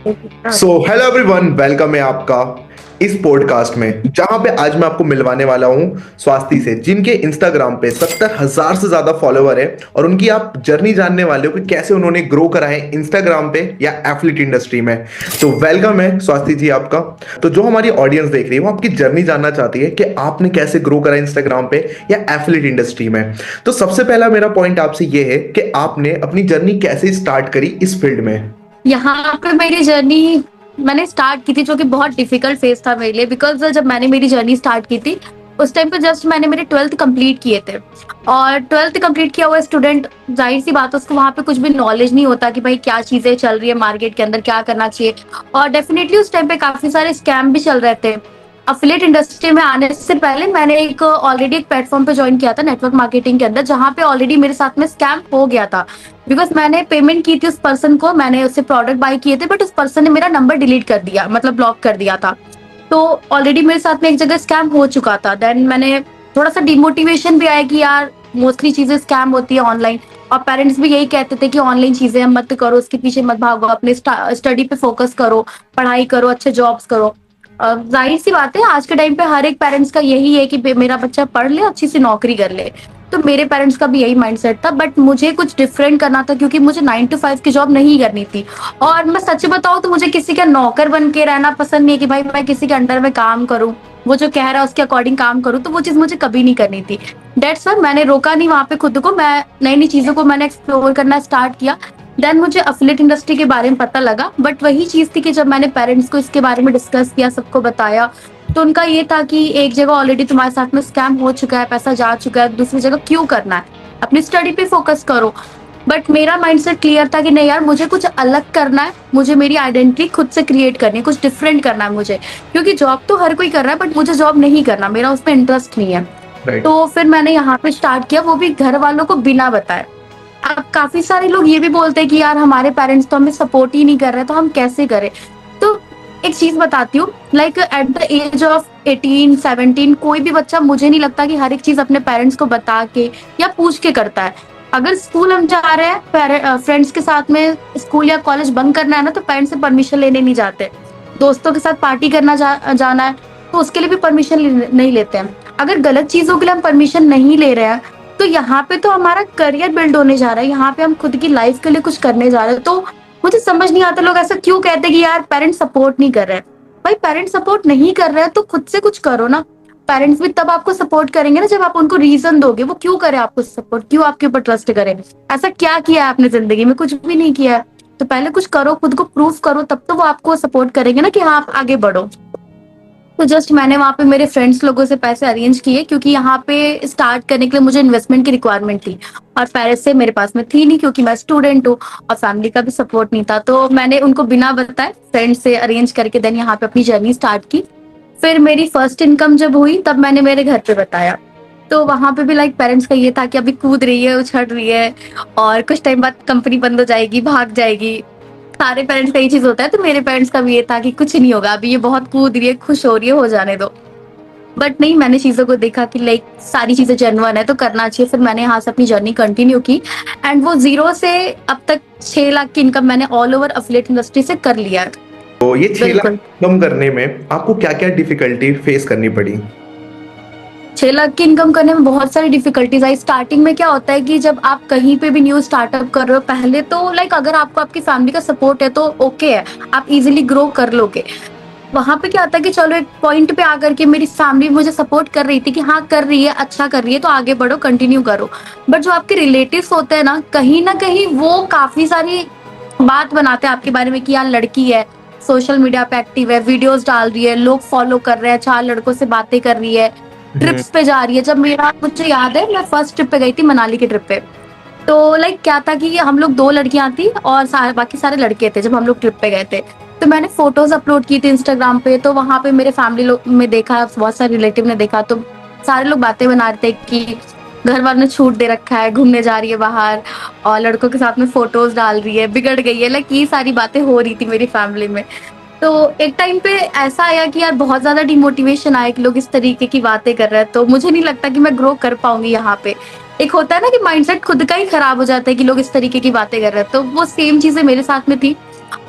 So hello everyone, welcome है आपका इस पॉडकास्ट में, जहां पे आज मैं आपको मिलवाने वाला हूं स्वाति से, जिनके इंस्टाग्राम पे 70,000 से ज्यादा फॉलोवर है। और उनकी आप जर्नी जानने वाले हो कि कैसे उन्होंने ग्रो करा है इंस्टाग्राम पे या एफिलिएट इंडस्ट्री में। तो वेलकम है स्वाति जी आपका। तो जो हमारी ऑडियंस देख रही है वो आपकी जर्नी जानना चाहती है कि आपने कैसे ग्रो करा इंस्टाग्राम पे या एफिलिएट इंडस्ट्री में। तो सबसे पहला मेरा पॉइंट आपसे ये है कि आपने अपनी जर्नी कैसे स्टार्ट करी इस फील्ड में। यहाँ पे मेरी जर्नी मैंने स्टार्ट की थी, जो कि बहुत डिफिकल्ट फेज था मेरे लिए। बिकॉज जब मैंने मेरी जर्नी स्टार्ट की थी उस टाइम पे जस्ट मैंने मेरे 12th कंप्लीट किए थे। और 12th कंप्लीट किया हुआ स्टूडेंट, जाहिर सी बात है उसको वहाँ पे कुछ भी नॉलेज नहीं होता कि भाई क्या चीजें चल रही है मार्केट के अंदर, क्या करना चाहिए। और डेफिनेटली उस टाइम पे काफी सारे स्कैम भी चल रहे थे। अफिलिएट इंडस्ट्री में आने से पहले मैंने एक ऑलरेडी एक प्लेटफॉर्म पे ज्वाइन किया था नेटवर्क मार्केटिंग के अंदर, जहाँ पे ऑलरेडी मेरे साथ में स्कैम हो गया था। बिकॉज मैंने पेमेंट की थी उस पर्सन को, मैंने उससे प्रोडक्ट बाय किए थे, बट उस पर्सन ने मेरा नंबर डिलीट कर दिया, मतलब ब्लॉक कर दिया था। तो ऑलरेडी मेरे साथ में एक जगह स्कैम हो चुका था। देन मैंने थोड़ा सा डिमोटिवेशन भी आया कि यार मोस्टली चीजें स्कैम होती है ऑनलाइन। और पेरेंट्स भी यही कहते थे कि ऑनलाइन चीजें मत करो, उसके पीछे मत भागो, अपने स्टडी पे फोकस करो, पढ़ाई करो, अच्छे जॉब्स करो। जाहिर सी बात है आज के टाइम पे हर एक पेरेंट्स का यही है कि मेरा बच्चा पढ़ ले, अच्छी सी नौकरी कर ले। तो मेरे पेरेंट्स का भी यही माइंडसेट था, बट मुझे कुछ डिफरेंट करना था, क्योंकि मुझे 9 to 5 की जॉब नहीं करनी थी। और मैं सच बताऊं तो मुझे किसी का नौकर बन के रहना पसंद नहीं है, कि भाई मैं किसी के अंडर में काम करूं, वो जो कह रहा है उसके अकॉर्डिंग काम करूं। तो वो चीज मुझे कभी नहीं करनी थी। डेट्स व्हाई मैंने रोका नहीं वहां पे खुद को, मैं नई नई चीजों को मैंने एक्सप्लोर करना स्टार्ट किया। देन मुझे अफिलिएट इंडस्ट्री के बारे में पता लगा। बट वही चीज थी कि जब मैंने पेरेंट्स को इसके बारे में डिस्कस किया, सबको बताया, तो उनका ये था कि एक जगह ऑलरेडी तुम्हारे साथ में स्कैम हो चुका है, पैसा जा चुका है, दूसरी जगह क्यों करना है, अपनी स्टडी पे फोकस करो। बट मेरा माइंडसेट क्लियर था कि नहीं यार, मुझे कुछ अलग करना है, मुझे मेरी आइडेंटिटी खुद से क्रिएट करनी है, कुछ डिफरेंट करना है मुझे। क्योंकि जॉब तो हर कोई कर रहा है, बट मुझे जॉब नहीं करना, मेरा उसमें इंटरेस्ट नहीं है। राइट। तो फिर मैंने यहाँ पे स्टार्ट किया, वो भी घर वालों को बिना बताए। अब काफी सारे लोग ये भी बोलते हैं कि यार हमारे पेरेंट्स तो हमें सपोर्ट ही नहीं कर रहे, तो हम कैसे करें। तो एक चीज बताती हूँ, like at the age of 18-17 कोई भी बच्चा, मुझे नहीं लगता कि हर एक चीज अपने पेरेंट्स को बता के या पूछ के करता है। अगर स्कूल हम जा रहे हैं फ्रेंड्स के साथ में, स्कूल या कॉलेज बंक करना है ना, तो पेरेंट्स से परमिशन लेने नहीं जाते। दोस्तों के साथ पार्टी करना जाना है तो उसके लिए भी परमिशन नहीं लेते हैं। अगर गलत चीजों के लिए हम परमिशन नहीं ले रहे हैं, तो यहाँ पे तो हमारा करियर बिल्ड होने जा रहा है, यहाँ पे हम खुद की लाइफ के लिए कुछ करने जा रहे हैं। तो मुझे समझ नहीं आता लोग ऐसा क्यों कहते हैं कि यार पेरेंट्स सपोर्ट नहीं कर रहे हैं। भाई पेरेंट्स सपोर्ट नहीं कर रहे हैं तो खुद से कुछ करो ना। पेरेंट्स भी तब आपको सपोर्ट करेंगे ना जब आप उनको रीजन दोगे, वो क्यों करे आपको सपोर्ट, क्यों आपके ऊपर ट्रस्ट करें। ऐसा क्या किया है आपने जिंदगी में, कुछ भी नहीं किया है। तो पहले कुछ करो, खुद को प्रूफ करो, तब तो वो आपको सपोर्ट करेंगे ना कि हाँ आप आगे बढ़ो। तो जस्ट मैंने वहाँ पे मेरे फ्रेंड्स लोगों से पैसे अरेंज किए, क्योंकि यहाँ पे स्टार्ट करने के लिए मुझे इन्वेस्टमेंट की रिक्वायरमेंट थी। और पैसे मेरे पास में थी नहीं, क्योंकि मैं स्टूडेंट हूँ और फैमिली का भी सपोर्ट नहीं था। तो मैंने उनको बिना बताए फ्रेंड से अरेंज करके देन यहाँ पे अपनी जर्नी स्टार्ट की। फिर मेरी फर्स्ट इनकम जब हुई तब मैंने मेरे घर पे बताया। तो वहां पे भी लाइक पेरेंट्स का ये था कि अभी कूद रही है, उछल रही है, और कुछ टाइम बाद कंपनी बंद हो जाएगी, भाग जाएगी। सारे पेरेंट्स का ये चीज होता है, तो मेरे पेरेंट्स का भी ये था कि कुछ नहीं होगा, अभी ये बहुत कूद रही है, खुश हो रही है, हो जाने दो। बट नहीं, मैंने चीजों को देखा कि लाइक सारी चीजें जेन्युइन है तो करना चाहिए। फिर मैंने यहाँ से अपनी जर्नी कंटिन्यू की, एंड वो 0 से अब तक 6 लाख की इनकम मैंने ऑल ओवर अफिलिएट इंडस्ट्री से कर लिया है। तो ये 6 लाख बिल्कुल। कम करने में आपको क्या क्या डिफिकल्टी फेस करनी पड़ी। 6 लाख की इनकम करने में बहुत सारी डिफिकल्टीज आई। स्टार्टिंग में क्या होता है कि जब आप कहीं पे भी न्यू स्टार्टअप कर रहे हो, पहले तो लाइक अगर आपको आपकी फैमिली का सपोर्ट है तो ओके है, आप इजीली ग्रो कर लोगे। वहां पे क्या होता है कि चलो एक पॉइंट पे आकर के मेरी फैमिली मुझे सपोर्ट कर रही थी कि हाँ कर रही है, अच्छा कर रही है, तो आगे बढ़ो, कंटिन्यू करो। बट जो आपके रिलेटिव्स होते हैं ना कहीं वो काफी सारी बात बनाते हैं आपके बारे में कि यार लड़की है, सोशल मीडिया पे एक्टिव है, वीडियोस डाल रही है, लोग फॉलो कर रहे हैं, 4 लड़कों से बातें कर रही है, ट्रिप्स पे जा रही है। जब मेरा मुझे याद है मैं फर्स्ट ट्रिप पे गई थी, मनाली की ट्रिप पे। तो लाइक क्या था कि हम लोग 2 लड़कियां थी और बाकी सारे लड़के थे जब हम लोग ट्रिप पे गए थे। तो मैंने फोटोज अपलोड की थी इंस्टाग्राम पे, तो वहां पे मेरे फैमिली लोग में देखा, बहुत सारे रिलेटिव ने देखा, तो सारे लोग बातें बना रहे थे कि घर वालों ने छूट दे रखा है, घूमने जा रही है बाहर, और लड़कों के साथ में फोटोज डाल रही है, बिगड़ गई है, लाइक ये सारी बातें हो रही थी मेरी फैमिली में। तो एक टाइम पे ऐसा आया कि यार बहुत ज्यादा डिमोटिवेशन आया कि लोग इस तरीके की बातें कर रहे हैं, तो मुझे नहीं लगता कि मैं ग्रो कर पाऊंगी यहाँ पे। एक होता है ना कि माइंडसेट खुद का ही खराब हो जाता है कि लोग इस तरीके की बातें कर रहे हैं, तो वो सेम चीजें मेरे साथ में थी।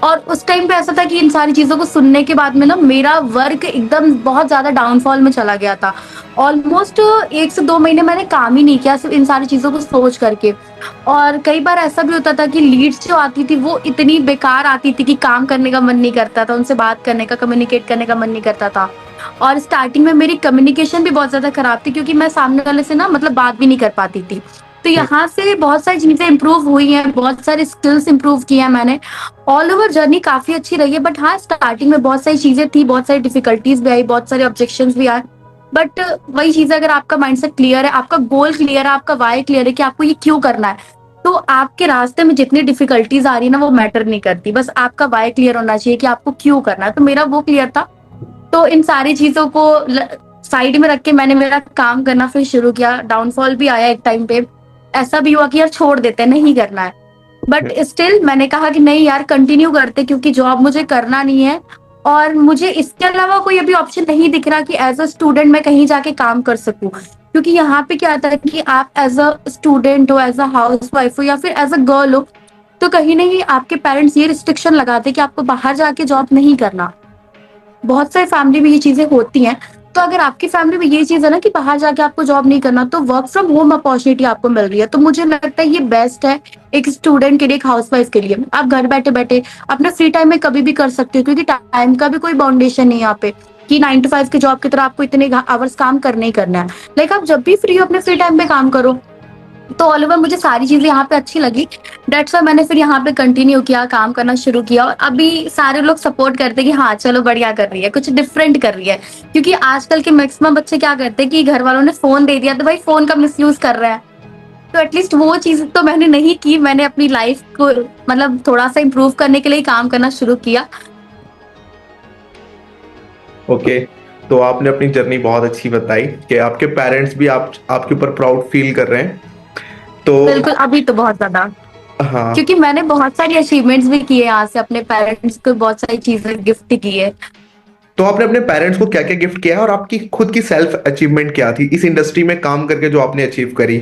और उस टाइम पे ऐसा था कि इन सारी चीज़ों को सुनने के बाद में ना मेरा वर्क एकदम बहुत ज़्यादा डाउनफॉल में चला गया था। ऑलमोस्ट 1 से 2 महीने मैंने काम ही नहीं किया सिर्फ़ इन सारी चीज़ों को सोच करके। और कई बार ऐसा भी होता था कि लीड्स जो आती थी वो इतनी बेकार आती थी कि काम करने का मन नहीं करता था, उनसे बात करने का, कम्युनिकेट करने का मन नहीं करता था। और स्टार्टिंग में मेरी कम्युनिकेशन भी बहुत ज़्यादा खराब थी क्योंकि मैं सामने वाले से ना मतलब बात भी नहीं कर पाती थी। तो यहाँ से बहुत सारी चीज़ें इम्प्रूव हुई हैं, बहुत सारे स्किल्स इम्प्रूव किए हैं मैंने। ऑल ओवर जर्नी काफ़ी अच्छी रही है, बट हाँ, स्टार्टिंग में बहुत सारी चीज़ें थी, बहुत सारी डिफिकल्टीज़ भी आई, बहुत सारे ऑब्जेक्शंस भी आए। बट वही चीज़ है, अगर आपका माइंडसेट क्लियर है, आपका गोल क्लियर है, आपका व्हाय क्लियर है कि आपको ये क्यों करना है, तो आपके रास्ते में जितनी डिफिकल्टीज़ आ रही है ना, वो मैटर नहीं करती। बस आपका व्हाय क्लियर होना चाहिए कि आपको क्यों करना है। तो मेरा वो क्लियर था। तो इन सारी चीज़ों को साइड में रख के मैंने मेरा काम करना फिर शुरू किया। डाउनफॉल भी आया एक टाइम पे। ऐसा भी हुआ कि यार छोड़ देते हैं, नहीं करना है। बट स्टिल मैंने कहा कि नहीं यार, कंटिन्यू करते, क्योंकि जॉब मुझे करना नहीं है और मुझे इसके अलावा कोई अभी ऑप्शन नहीं दिख रहा कि एज अ स्टूडेंट मैं कहीं जाके काम कर सकूं। क्योंकि यहाँ पे क्या आता है कि आप एज अ स्टूडेंट हो, एज अ हाउस वाइफ हो या फिर एज अ गर्ल हो, तो कहीं ना कहीं आपके पेरेंट्स ये रिस्ट्रिक्शन लगाते हैं कि आपको बाहर जाके जॉब नहीं करना। बहुत सारी फैमिली में ये चीजें होती हैं। तो अगर आपकी फैमिली में ये चीज है ना कि बाहर जाके आपको जॉब नहीं करना, तो वर्क फ्रॉम होम अपॉर्चुनिटी आपको मिल रही है, तो मुझे लगता है ये बेस्ट है एक स्टूडेंट के लिए, एक हाउसवाइफ के लिए। आप घर बैठे बैठे अपने फ्री टाइम में कभी भी कर सकते हो, क्योंकि टाइम का भी कोई बाउंडेशन नहीं है यहाँ पे कि 9 to 5 की जॉब की तरह आपको इतने आवर्स काम करने ही करना है। लाइक आप जब भी फ्री हो अपने फ्री टाइम में काम करो। तो ऑल ओवर मुझे सारी चीजें यहाँ पे अच्छी लगी। दैट्स व्हाई मैंने फिर यहाँ पे कंटिन्यू किया, काम करना शुरू किया। और अभी सारे लोग सपोर्ट करते हैं कि हाँ चलो बढ़िया कर रही है, कुछ डिफरेंट कर रही है। क्योंकि आजकल के मैक्सिमम बच्चे क्या करते हैं कि घर वालों ने फोन दे दिया तो भाई फोन का मिसयूज कर रहे हैं। तो एटलीस्ट वो चीज तो मैंने नहीं की। मैंने अपनी लाइफ को मतलब थोड़ा सा इम्प्रूव करने के लिए काम करना शुरू किया। ओके। तो आपने अपनी जर्नी बहुत अच्छी बताई कि आपके पेरेंट्स भी आपके ऊपर प्राउड फील कर रहे हैं। तो बिल्कुल, अभी तो बहुत ज्यादा, हाँ, क्योंकि मैंने बहुत सारी अचीवमेंट्स भी किए यहाँ से, अपने पेरेंट्स को बहुत सारी चीजें गिफ्ट की है। तो आपने अपने पेरेंट्स को क्या क्या गिफ्ट किया है और आपकी खुद की सेल्फ अचीवमेंट क्या थी इस इंडस्ट्री में काम करके जो आपने अचीव करी?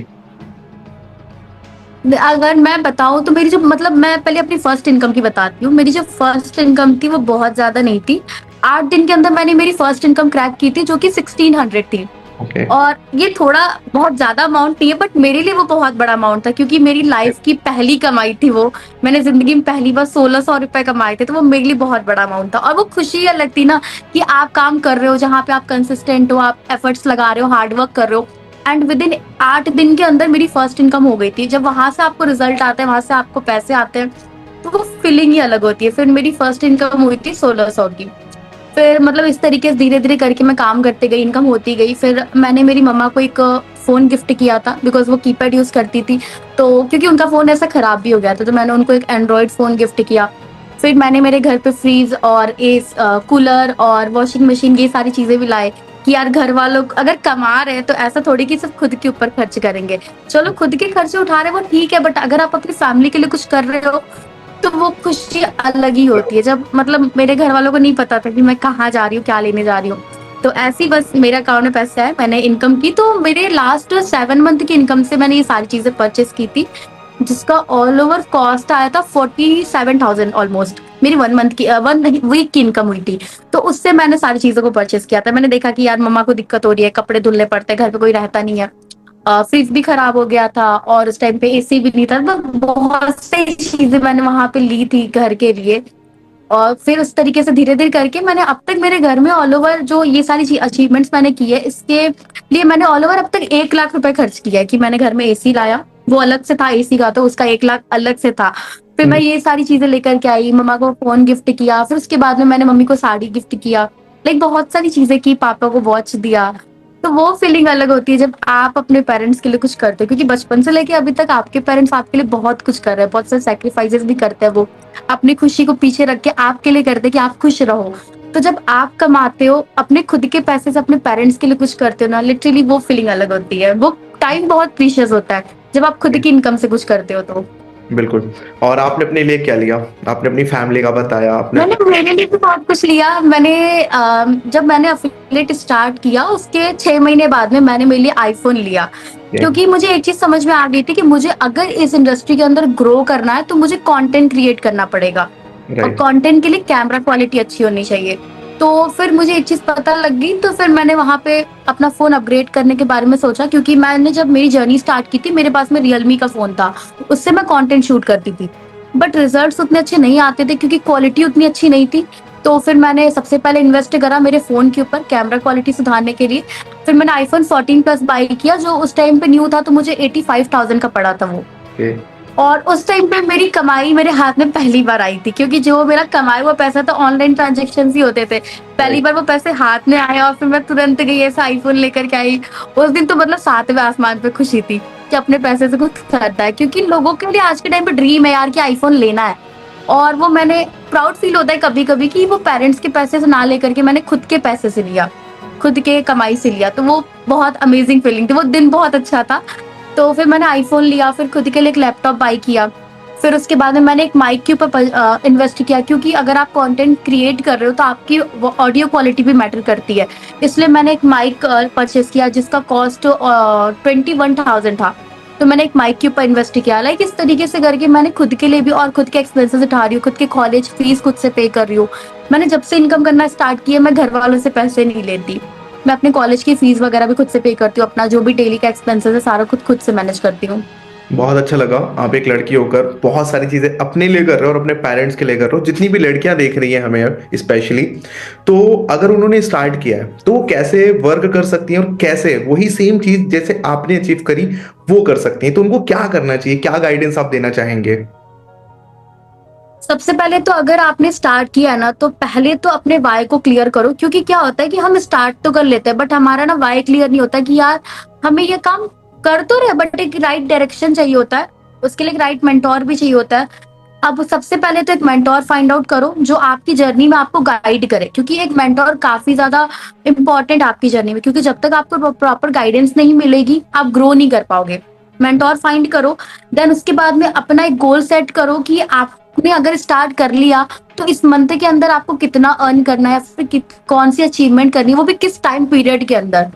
अगर मैं बताऊं तो मेरी जो मतलब मैं पहले अपनी फर्स्ट इनकम की बताती हूँ। मेरी जो फर्स्ट इनकम थी वो बहुत ज्यादा नहीं थी। 8 दिन के अंदर मैंने मेरी फर्स्ट इनकम क्रैक की थी, जो कि 1600 थी। ओके। और ये थोड़ा बहुत ज्यादा अमाउंट नहीं है, बट मेरे लिए वो बहुत बड़ा अमाउंट था, क्योंकि मेरी लाइफ की पहली कमाई थी वो। मैंने जिंदगी में पहली बार 1600 रुपए कमाए थे, तो वो मेरे लिए बहुत बड़ा अमाउंट था। और वो खुशी अलग थी ना कि आप काम कर रहे हो जहाँ पे आप कंसिस्टेंट हो, आप एफर्ट्स लगा रहे हो, हार्ड वर्क कर रहे हो। एंड विद इन 8 दिन के अंदर मेरी फर्स्ट इनकम हो गई थी। जब वहां से आपको रिजल्ट आता है, वहां से आपको पैसे आते हैं, तो वो फीलिंग ही अलग होती है। फिर मेरी फर्स्ट इनकम हुई थी 1600 की। फिर मतलब इस तरीके से धीरे धीरे करके मैं काम करते गई, इनकम होती गई। फिर मैंने मेरी मम्मा को एक फोन गिफ्ट किया था, बिकॉज वो कीपैड यूज करती थी। तो क्योंकि उनका फोन ऐसा खराब भी हो गया था, तो मैंने उनको एक एंड्रॉइड फोन गिफ्ट किया। फिर मैंने मेरे घर पे फ्रीज और एस कूलर और वॉशिंग मशीन, ये सारी चीजें भी लाए कि यार घर वालों अगर कमा रहे हैं तो ऐसा थोड़ी कि सिर्फ खुद के ऊपर खर्च करेंगे। चलो खुद के खर्चे उठा रहे हैं वो ठीक है, बट अगर आप अपनी फैमिली के लिए कुछ कर रहे हो तो वो खुशी अलग ही होती है। जब मतलब मेरे घर वालों को नहीं पता था कि मैं कहाँ जा रही हूँ, क्या लेने जा रही हूँ। तो ऐसी बस मेरे अकाउंट में पैसा है, मैंने इनकम की। तो मेरे लास्ट 7 मंथ की इनकम से मैंने ये सारी चीजें परचेस की थी, जिसका ऑल ओवर कॉस्ट आया था 47,000 ऑलमोस्ट। मेरी 1 मंथ की 1 वीक की इनकम हुई थी। तो उससे मैंने सारी चीजों को परचेस किया था। मैंने देखा कि यार मम्मा को दिक्कत हो रही है, कपड़े धुलने पड़ते हैं, घर पे कोई रहता नहीं है, फ्रिज भी खराब हो गया था और उस टाइम पे एसी भी नहीं था। तो बहुत सारी चीजें मैंने वहां पे ली थी घर के लिए। और फिर उस तरीके से धीरे धीरे करके मैंने अब तक मेरे घर में ऑल ओवर जो ये सारी अचीवमेंट्स मैंने की है, इसके लिए मैंने ऑल ओवर अब तक 1 लाख रुपए खर्च किया है। कि मैंने घर में एसी लाया, वो अलग से था एसी का, तो उसका 1 लाख अलग से था। फिर मैं ये सारी चीजें लेकर के आई, मम्मा को फोन गिफ्ट किया, फिर उसके बाद में मैंने मम्मी को साड़ी गिफ्ट किया। लाइक बहुत सारी चीजें की, पापा को वॉच दिया। तो वो फीलिंग अलग होती है जब आप अपने पेरेंट्स के लिए कुछ करते हो, क्योंकि बचपन से लेके अभी तक आपके पेरेंट्स आपके लिए बहुत कुछ कर रहे हैं, बहुत सारे सेक्रीफाइसेस भी करते हैं। वो अपनी खुशी को पीछे रख के आपके लिए करते हैं कि आप खुश रहो। तो जब आप कमाते हो अपने खुद के पैसे से, अपने पेरेंट्स के लिए कुछ करते हो ना, लिटरली वो फीलिंग अलग होती है। वो टाइम बहुत प्रीशियस होता है जब आप खुद की इनकम से कुछ करते हो तो। बिल्कुल। और आपने अपने लिए क्या लिया? आपने अपनी फैमिली का बताया, आपने मैंने मेरे लिए भी बहुत कुछ लिया। मैंने जब मैंने अफिलिएट स्टार्ट किया उसके 6 महीने बाद में मैंने मेरे लिए आईफोन लिया। क्योंकि मुझे एक चीज समझ में आ गई थी कि मुझे अगर इस इंडस्ट्री के अंदर ग्रो करना है तो मुझे कंटेंट क्रिएट करना पड़ेगा। और राइट। कंटेंट के लिए कैमरा क्वालिटी अच्छी होनी चाहिए। तो फिर मुझे एक चीज पता लग गई, तो फिर मैंने वहां पे अपना फोन अपग्रेड करने के बारे में सोचा, क्योंकि मैंने जब मेरी जर्नी स्टार्ट की थी मेरे पास में रियलमी का फोन था, उससे मैं कंटेंट शूट करती थी, बट रिजल्ट्स उतने अच्छे नहीं आते थे क्योंकि क्वालिटी उतनी अच्छी नहीं थी। तो फिर मैंने सबसे पहले इन्वेस्ट करा मेरे फोन के ऊपर कैमरा क्वालिटी सुधारने के लिए। फिर मैंने आईफोन 14 प्लस बाई किया, जो उस टाइम पे न्यू था, तो मुझे 85,000 का पड़ा था वो। ओके। और उस टाइम पे मेरी कमाई मेरे हाथ में पहली बार आई थी, क्योंकि जो मेरा कमाया हुआ पैसा तो ऑनलाइन ट्रांजेक्शन ही होते थे। पहली बार वो पैसे हाथ में आए और फिर मैं तुरंत गई ऐसा आईफोन लेकर के आई। उस दिन तो मतलब सातवें आसमान पे खुशी थी कि अपने पैसे से कुछ खरीदा है, क्योंकि लोगों के लिए आज के टाइम पे ड्रीम है यार कि आईफोन लेना है। और वो मैंने प्राउड फील होता है कभी कभी कि वो पेरेंट्स के पैसे से ना लेकर के मैंने खुद के पैसे से लिया, खुद के कमाई से लिया। तो वो बहुत अमेजिंग फीलिंग थी, वो दिन बहुत अच्छा था। तो फिर मैंने आईफोन लिया, फिर खुद के लिए एक लैपटॉप बाई किया। फिर उसके बाद में मैंने एक माइक के ऊपर इन्वेस्ट किया, क्योंकि अगर आप कंटेंट क्रिएट कर रहे हो तो आपकी ऑडियो क्वालिटी भी मैटर करती है। इसलिए मैंने एक माइक परचेस किया जिसका कॉस्ट 21,000 था। तो मैंने एक माइक के ऊपर इन्वेस्ट किया। लाइक इस तरीके से करके मैंने खुद के लिए भी और खुद के एक्सपेंसेस उठा रही हूँ, खुद के कॉलेज फीस खुद से पे कर रही हूँ। मैंने जब से इनकम करना स्टार्ट किया मैं घर वालों से पैसे नहीं लेती। मैं अपने कॉलेज की फीस वगैरह भी खुद से पे करती हूँ, अपना जो भी डेली का एक्सपेंसेस है सारा खुद से मैनेज करती हूँ। बहुत अच्छा लगा, आप एक लड़की होकर बहुत सारी चीजें अपने लिए कर रहे हो और अपने पेरेंट्स के लिए कर रहे हो। जितनी भी लड़कियां देख रही हैं हमें स्पेशली, तो अगर उन्होंने स्टार्ट किया है तो वो कैसे वर्क कर सकती हैं और कैसे वही सेम चीज जैसे आपने अचीव करी वो कर सकती हैं, तो उनको क्या करना चाहिए, क्या गाइडेंस आप देना चाहेंगे? सबसे पहले तो अगर आपने स्टार्ट किया है ना, तो पहले तो अपने वाई को क्लियर करो। क्योंकि क्या होता है कि हम स्टार्ट तो कर लेते हैं बट हमारा ना वाई क्लियर नहीं होता कि यार हमें ये काम कर तो रहे, बट एक राइट डायरेक्शन चाहिए होता है, उसके लिए एक राइट मेंटोर भी चाहिए होता है। अब सबसे पहले तो एक मेंटोर फाइंड आउट करो जो आपकी जर्नी में आपको गाइड करे, क्योंकि एक मेंटोर काफी ज्यादा इंपॉर्टेंट आपकी जर्नी में, क्योंकि जब तक आपको प्रॉपर गाइडेंस नहीं मिलेगी आप ग्रो नहीं कर पाओगे। मेंटोर फाइंड करो, देन उसके बाद में अपना एक गोल सेट करो कि आपने अगर स्टार्ट कर लिया तो इस मंथ के अंदर आपको कितना अर्न करना है, फिर कौन सी अचीवमेंट करनी है, वो भी किस टाइम पीरियड के अंदर।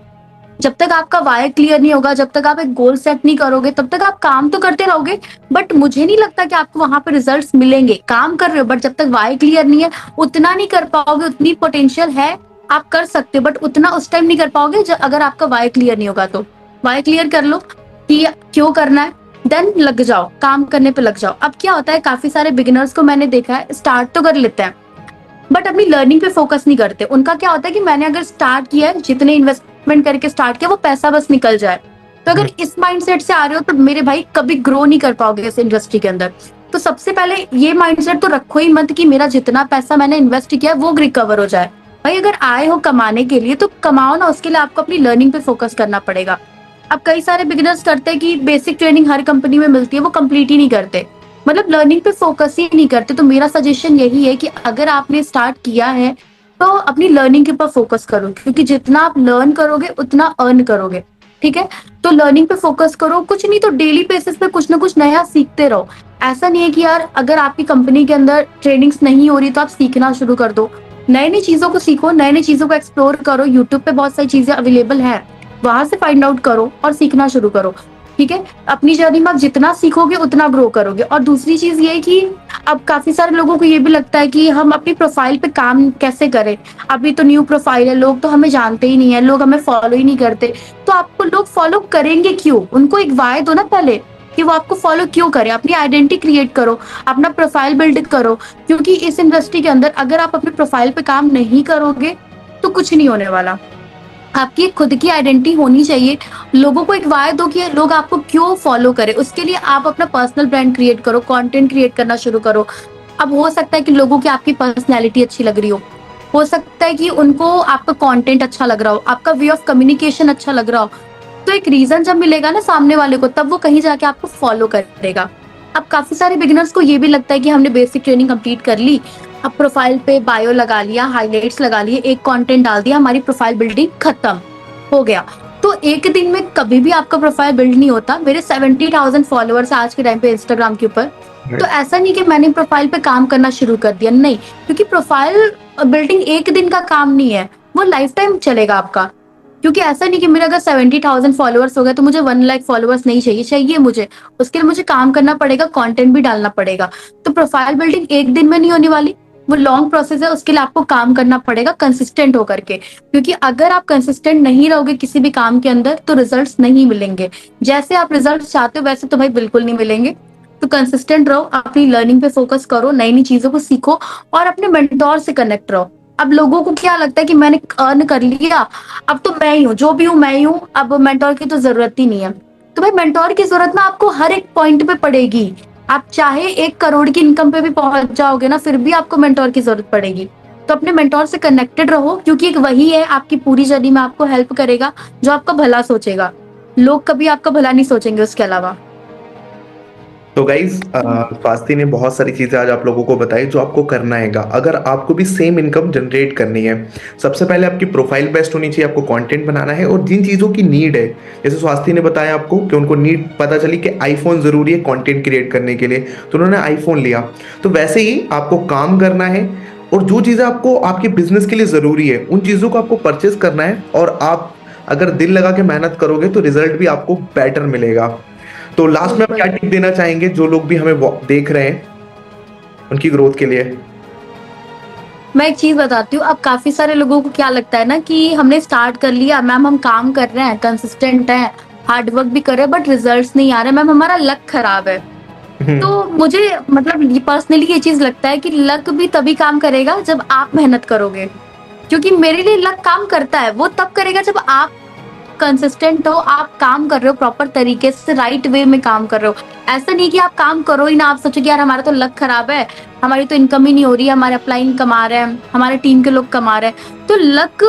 जब तक आपका वाई क्लियर नहीं होगा, जब तक आप एक गोल सेट नहीं करोगे, तब तक आप काम तो करते रहोगे बट मुझे नहीं लगता कि आपको वहां पे रिजल्ट्स मिलेंगे। काम कर रहे हो बट जब तक वाई क्लियर नहीं है उतना नहीं कर पाओगे। उतनी पोटेंशियल है, आप कर सकते हो बट उतना उस टाइम नहीं कर पाओगे अगर आपका वाई क्लियर नहीं होगा। तो वाई क्लियर कर लो कि क्यों करना है, देन लग जाओ, काम करने पे लग जाओ। अब क्या होता है, काफी सारे बिगिनर्स को मैंने देखा है स्टार्ट तो कर लेते हैं बट अपनी लर्निंग पे फोकस नहीं करते। उनका क्या होता है कि मैंने अगर स्टार्ट किया है, जितने इन्वेस्टमेंट करके स्टार्ट किया वो पैसा बस निकल जाए। तो अगर इस माइंडसेट से आ रहे हो तो मेरे भाई कभी ग्रो नहीं कर पाओगे इस इंडस्ट्री के अंदर। तो सबसे पहले ये माइंडसेट तो रखो ही मत कि मेरा जितना पैसा मैंने इन्वेस्ट किया है वो रिकवर हो जाए। भाई अगर आए हो कमाने के लिए तो कमाओ ना, उसके लिए आपको अपनी लर्निंग पे फोकस करना पड़ेगा। अब कई सारे बिगिनर्स करते हैं कि बेसिक ट्रेनिंग हर कंपनी में मिलती है, वो कंप्लीट ही नहीं करते, मतलब लर्निंग पे फोकस ही नहीं करते। तो मेरा सजेशन यही है कि अगर आपने स्टार्ट किया है तो अपनी लर्निंग के ऊपर फोकस करो, क्योंकि जितना आप लर्न करोगे उतना अर्न करोगे। ठीक है, तो लर्निंग पे फोकस करो, कुछ नहीं तो डेली बेसिस पे कुछ ना कुछ नया सीखते रहो। ऐसा नहीं है कि यार अगर आपकी कंपनी के अंदर ट्रेनिंग्स नहीं हो रही तो आप सीखना शुरू कर दो। नई नई चीजों को सीखो, नई नई चीजों को एक्सप्लोर करो। यूट्यूब पे बहुत सारी चीजें अवेलेबल है, वहां से फाइंड आउट करो और सीखना शुरू करो। ठीक है, अपनी जर्नी में आप जितना सीखोगे उतना ग्रो करोगे। और दूसरी चीज ये कि अब काफी सारे लोगों को ये भी लगता है कि हम अपनी प्रोफाइल पे काम कैसे करें, अभी तो न्यू प्रोफाइल है, लोग तो हमें जानते ही नहीं है, लोग हमें फॉलो ही नहीं करते। तो आपको लोग फॉलो करेंगे क्यों, उनको एक वाय दो ना पहले कि वो आपको फॉलो क्यों करें। अपनी आइडेंटिटी क्रिएट करो, अपना प्रोफाइल बिल्ड करो, क्योंकि इस इंडस्ट्री के अंदर अगर आप अपने प्रोफाइल पे काम नहीं करोगे तो कुछ नहीं होने वाला। आपकी खुद की आइडेंटिटी होनी चाहिए, लोगों को एक वाय दो कि लोग आपको क्यों फॉलो करें। उसके लिए आप अपना पर्सनल ब्रांड क्रिएट करो, कंटेंट क्रिएट करना शुरू करो। अब हो सकता है कि लोगों की आपकी पर्सनैलिटी अच्छी लग रही हो सकता है कि उनको आपका कंटेंट अच्छा लग रहा हो, आपका वे ऑफ कम्युनिकेशन अच्छा लग रहा हो। तो एक रीजन जब मिलेगा ना सामने वाले को, तब वो कहीं जाके आपको फॉलो करेगा। अब काफी सारे बिगिनर्स को ये भी लगता है कि हमने बेसिक ट्रेनिंग कंप्लीट कर ली, अब प्रोफाइल पे बायो लगा लिया, हाइलाइट्स लगा लिए, एक कंटेंट डाल दिया, हमारी प्रोफाइल बिल्डिंग खत्म हो गया। तो एक दिन में कभी भी आपका प्रोफाइल बिल्ड नहीं होता। मेरे 70,000 फॉलोअर्स आज के टाइम पे इंस्टाग्राम के ऊपर। तो ऐसा नहीं कि मैंने प्रोफाइल पे काम करना शुरू कर दिया, नहीं, क्योंकि प्रोफाइल बिल्डिंग एक दिन का काम नहीं है, वो लाइफ टाइम चलेगा आपका। क्योंकि ऐसा नहीं कि मेरे अगर 70,000 फॉलोअर्स हो गए तो मुझे 1 लाख फॉलोअर्स नहीं चाहिए, चाहिए मुझे। उसके लिए मुझे काम करना पड़ेगा, कंटेंट भी डालना पड़ेगा। तो प्रोफाइल बिल्डिंग एक दिन में नहीं होने वाली, वो लॉन्ग प्रोसेस है, उसके लिए आपको काम करना पड़ेगा कंसिस्टेंट होकर के। क्योंकि अगर आप कंसिस्टेंट नहीं रहोगे किसी भी काम के अंदर तो रिजल्ट्स नहीं मिलेंगे। जैसे आप रिजल्ट चाहते हो वैसे तो भाई बिल्कुल नहीं मिलेंगे। तो कंसिस्टेंट रहो, अपनी लर्निंग पे फोकस करो, नई नई चीजों को सीखो और अपने मेंटोर से कनेक्ट रहो। अब लोगों को क्या लगता है कि मैंने अर्न कर लिया, अब तो मैं ही हूँ, जो भी हूँ मैं ही हूँ, अब मेंटोर की तो जरूरत ही नहीं है। तो भाई मेंटोर की जरूरत ना आपको हर एक पॉइंट पे पड़ेगी। आप चाहे 1 करोड़ की इनकम पे भी पहुंच जाओगे ना, फिर भी आपको मेंटोर की जरूरत पड़ेगी। तो अपने मेंटोर से कनेक्टेड रहो, क्योंकि एक वही है आपकी पूरी जर्नी में आपको हेल्प करेगा, जो आपका भला सोचेगा। लोग कभी आपका भला नहीं सोचेंगे उसके अलावा। तो गाइज स्वाति ने बहुत सारी चीजें आज आप लोगों को बताई जो आपको करना हैगा अगर आपको भी सेम इनकम जनरेट करनी है। सबसे पहले आपकी प्रोफाइल बेस्ट होनी चाहिए, आपको कंटेंट बनाना है और जिन चीजों की नीड है, जैसे स्वाति ने बताया आपको कि उनको नीड पता चली कि आईफोन जरूरी है कंटेंट क्रिएट करने के लिए, तो उन्होंने आईफोन लिया। तो वैसे ही आपको काम करना है और जो चीजें आपको आपके बिजनेस के लिए जरूरी है उन चीजों को आपको परचेस करना है, और आप अगर दिल लगा के मेहनत करोगे तो रिजल्ट भी आपको बेटर मिलेगा। तो लास्ट में आप क्या टिप देना चाहेंगे जो लोग भी हमें देख रहे हैं उनकी ग्रोथ के लिए? मैं एक चीज बताती हूँ, अब काफी सारे लोगों को क्या लगता है ना कि हमने स्टार्ट कर लिया मैम, हम काम कर रहे हैं, कंसिस्टेंट हैं, हार्ड वर्क भी कर रहे हैं, बट रिजल्ट्स नहीं आ रहे मैम, हमारा लक खराब है। तो मुझे मतलब पर्सनली ये चीज लगता है कि लक भी तभी काम करेगा जब आप मेहनत करोगे। क्योंकि मेरे लिए लक काम करता है, वो तब करेगा जब आप कंसिस्टेंट हो, आप काम कर रहे हो प्रॉपर तरीके से, राइट वे में काम कर रहे हो। ऐसा नहीं कि आप काम करो ही ना, आप सोचो कि यार हमारा तो लक खराब है, हमारी तो इनकम ही नहीं हो रही है, हमारे अपलाइन कमा रहे हैं, हमारे टीम के लोग कमा रहे हैं। तो लक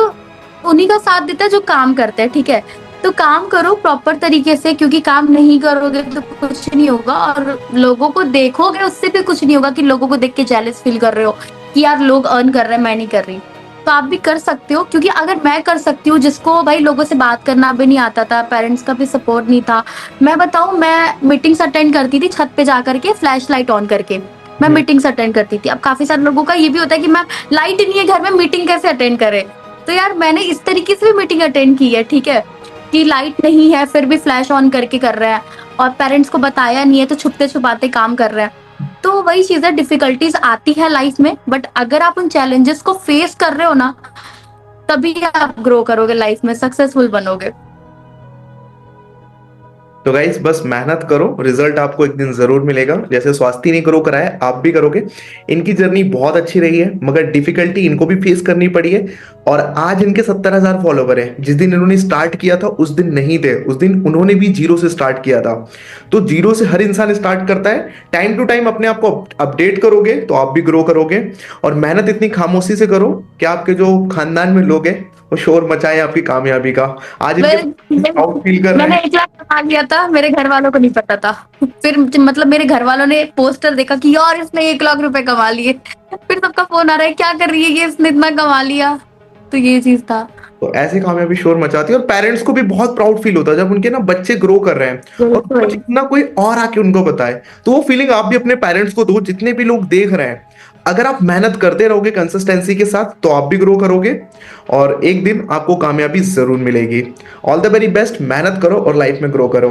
उन्हीं का साथ देता है जो काम करते हैं, ठीक है। तो काम करो प्रॉपर तरीके से, क्योंकि काम नहीं करोगे तो कुछ नहीं होगा, और लोगों को देखोगे उससे भी कुछ नहीं होगा कि लोगों को देख के जेलस फील कर रहे हो कि यार लोग अर्न कर रहे हैं मैं नहीं कर रही। तो आप भी कर सकते हो, क्योंकि अगर मैं कर सकती हूँ, जिसको भाई लोगों से बात करना भी नहीं आता था, पेरेंट्स का भी सपोर्ट नहीं था, मैं बताऊं मैं मीटिंग्स अटेंड करती थी छत पे जाकर के, फ्लैश लाइट ऑन करके मैं मीटिंग्स अटेंड करती थी। अब काफी सारे लोगों का ये भी होता है कि मैम लाइट नहीं है घर में, मीटिंग कैसे अटेंड करे। तो यार मैंने इस तरीके से भी मीटिंग अटेंड की है, ठीक है, कि लाइट नहीं है फिर भी फ्लैश ऑन करके कर रहे हैं, और पेरेंट्स को बताया नहीं है तो छुपते छुपाते काम कर रहे हैं। तो वही चीजें, डिफिकल्टीज आती है लाइफ में, बट अगर आप उन चैलेंजेस को फेस कर रहे हो ना, तभी आप ग्रो करोगे लाइफ में, सक्सेसफुल बनोगे। तो गाइस बस मेहनत करो, रिजल्ट आपको एक दिन जरूर मिलेगा। जैसे स्वाति ने ग्रो करा है आप भी करोगे। इनकी जर्नी बहुत अच्छी रही है मगर डिफिकल्टी इनको भी फेस करनी पड़ी है। और आज इनके 70,000 फॉलोवर है। जिस दिन इन्होंने स्टार्ट किया था उस दिन नहीं थे, उस दिन उन्होंने भी जीरो से स्टार्ट किया था। तो जीरो से हर इंसान स्टार्ट करता है। टाइम टू टाइम अपने आप को अपडेट करोगे तो आप भी ग्रो करोगे। और मेहनत इतनी खामोशी से करो कि आपके जो खानदान में लोग हैं वो शोर मचाए आपकी कामयाबी का। आज इनके प्राउड फील कर रहे मैंने हैं। 1 लाख कमा लिया था, मेरे घर वालों को नहीं पता था। फिर मतलब मेरे घर वालों ने पोस्टर देखा कि यार इसने 1 लाख रुपए कमा लिए, फिर सबका फोन आ रहा है क्या कर रही है ये, इसने इतना कमा लिया। तो ये चीज था। तो ऐसी कामयाबी शोर मचाती है और पेरेंट्स को भी बहुत प्राउड फील होता है जब उनके ना बच्चे ग्रो कर रहे हैं और कुछ ना कोई और आके उनको बताए। तो वो फीलिंग आप भी अपने पेरेंट्स को दो, जितने भी लोग देख रहे हैं। अगर आप मेहनत करते रहोगे कंसिस्टेंसी के साथ तो आप भी ग्रो करोगे और एक दिन आपको कामयाबी जरूर मिलेगी। ऑल द वेरी बेस्ट, मेहनत करो और लाइफ में ग्रो करो।